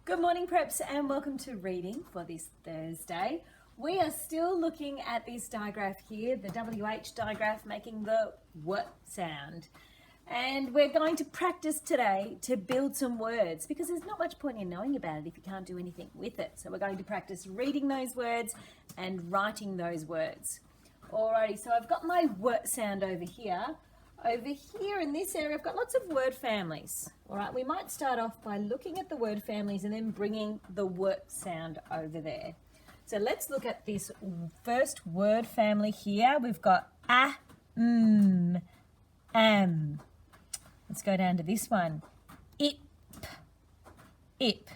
Good morning, preps, and welcome to reading for this Thursday. We are still looking at this digraph here, the WH digraph, making the W sound. And we're going to practice today to build some words because there's not much point in knowing about it if you can't do anything with it. So we're going to practice reading those words and writing those words. Alrighty, so I've got my W sound over here. Over here in this area, I've got lots of word families. All right, we might start off by looking at the word families and then bringing the W sound over there. So let's look at this first word family here. We've got a, am. Let's go down to this one. Ip, ip.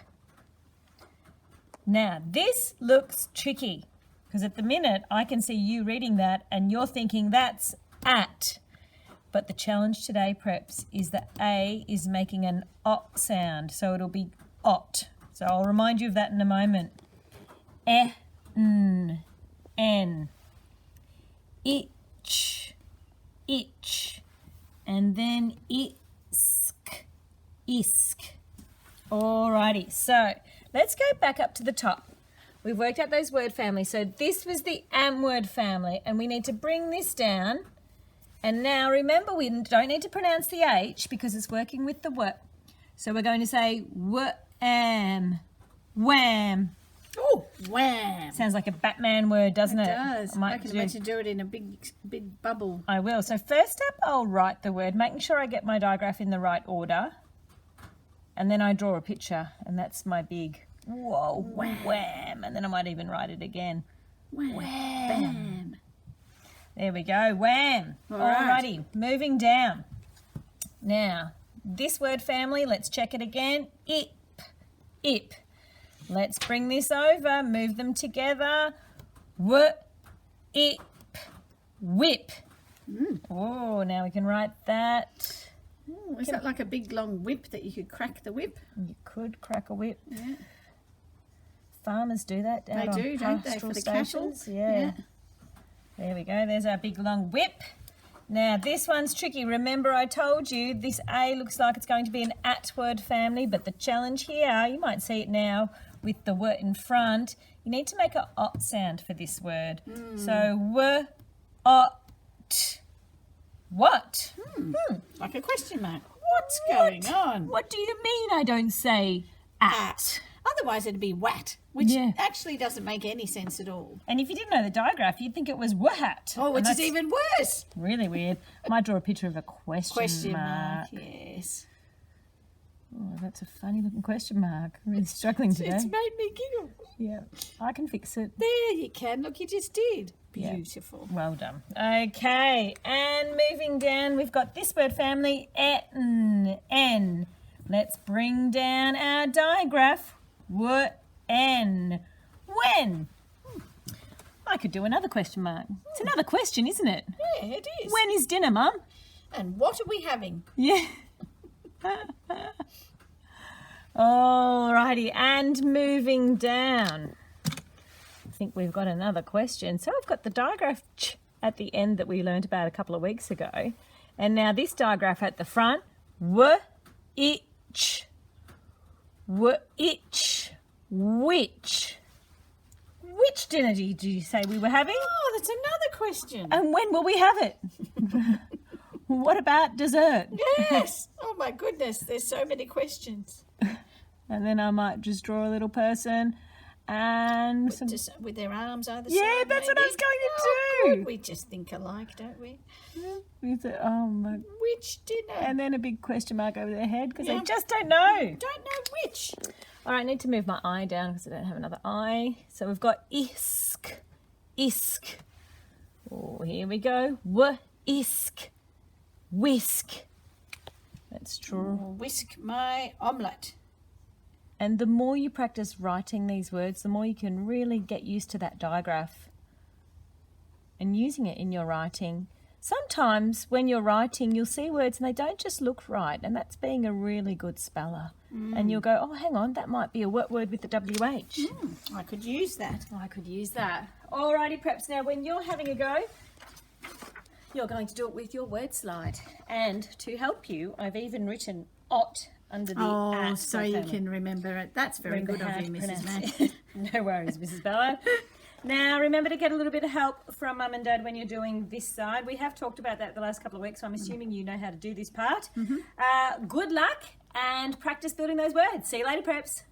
Now, this looks tricky because at the minute I can see you reading that and you're thinking that's at. But the challenge today, preps, is that A is making an ot sound, so it'll be ot. So I'll remind you of that in a moment. N, itch, itch, and then isk, isk. Alrighty, so let's go back up to the top. We've worked out those word families. So this was the am word family, and we need to bring this down. And now remember, we don't need to pronounce the H because it's working with the W. So we're going to say w-am, wham. Oh, wham. Sounds like a Batman word, doesn't it? It does. I can imagine do it in a big bubble. I will. So first up, I'll write the word, making sure I get my digraph in the right order. And then I draw a picture, and that's my big, whoa, wham. And then I might even write it again. Wham. Wham. There we go, wham. Alrighty. Alrighty, moving down. Now, this word family, let's check it again. Ip, ip. Let's bring this over, move them together. W, ip, whip. Oh, now we can write that. Ooh, is that like a big long whip that you could crack the whip? You could crack a whip. Yeah. Farmers do that out They on do, don't they, pastoral for the cattle? stations. Yeah. There we go, there's our big long whip. Now this one's tricky. Remember I told you this A looks like it's going to be an at word family, but the challenge here, you might see it now with the W in front, you need to make an ot sound for this word. So w, ot, what? Like a question mark. What's going on? What do you mean I don't say at? Otherwise it'd be wat, which Yeah. actually doesn't make any sense at all. And if you didn't know the digraph, you'd think it was what. Oh, which is even worse. Really weird. Might draw a picture of a question mark. Yes. Oh, that's a funny looking question mark. I'm really struggling today. It's made me giggle. Yeah, I can fix it. There you can. Look, you just did. Yeah. Beautiful. Well done. Okay, and moving down, we've got this word family, n. Let's bring down our digraph. W-N. When? I could do another question mark. It's another question, isn't it? Yeah, it is. When is dinner, Mum? And what are we having? Yeah. Alrighty, and moving down. I think we've got another question. So we've got the digraph ch at the end that we learned about a couple of weeks ago. And now this digraph at the front, w-itch, w-itch, which. Which dinner did you say we were having? Oh, that's another question. And when will we have it? What about dessert? Yes. Oh my goodness, there's so many questions. And then I might just draw a little person and some... Just with their arms either side. Yeah, that's what I was going to do. Good. We just think alike, don't we? With it, oh my... Which dinner? And then a big question mark over their head because Yeah. they just don't know. Don't know which. All right, I need to move my eye down because I don't have another eye. So we've got isk, isk. Oh, here we go. W-isk, whisk. Let's draw. Whisk my omelette. And the more you practice writing these words, the more you can really get used to that digraph and using it in your writing. Sometimes when you're writing, you'll see words and they don't just look right, and that's being a really good speller. And you'll go, oh, hang on, that might be a word with the WH. I could use that. I could use that. Alrighty, preps. Now, when you're having a go, you're going to do it with your word slide. And to help you, I've even written ot under the Oh, at so you family. can remember it. That's very Remember good how of you, to Mrs. pronounce May. it. No worries, Mrs. Bella. Now, remember to get a little bit of help from Mum and Dad when you're doing this side. We have talked about that the last couple of weeks, so I'm assuming you know how to do this part. Good luck and practice building those words. See you later, preps.